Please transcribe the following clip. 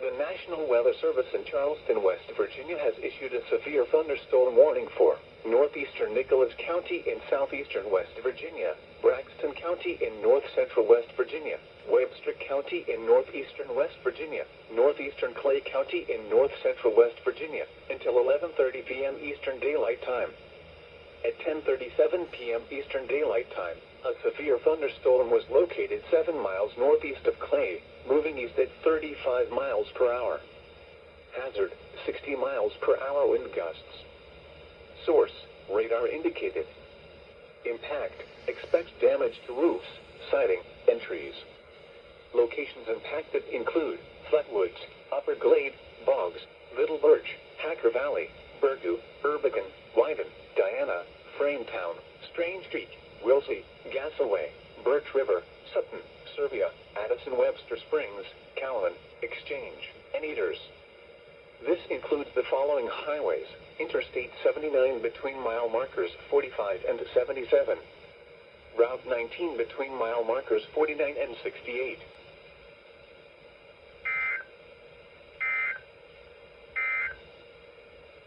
The National Weather Service in Charleston, West Virginia has issued a severe thunderstorm warning for northeastern Nicholas County in southeastern West Virginia, Braxton County in north-central West Virginia, Webster County in northeastern West Virginia, northeastern Clay County in north-central West Virginia, until 11:30 p.m. Eastern Daylight Time. At 10:37 p.m. Eastern Daylight Time, a severe thunderstorm was located 7 miles northeast of Clay, moving east at 35 miles per hour. Hazard, 60 miles per hour wind gusts. Source, radar indicated. Impact, expect damage to roofs, siding, and trees. Locations impacted include Flatwoods, Upper Glade, Boggs, Little Birch, Hacker Valley, Burgoo, Erbican, Wyden, Diana, Frametown, Strange Creek, Wilsey, Gasaway, Birch River, Sutton, Serbia, Addison Webster Springs, Cowan, Exchange, and Eaters. This includes the following highways: Interstate 79 between mile markers 45 and 77. Route 19 between mile markers 49 and 68.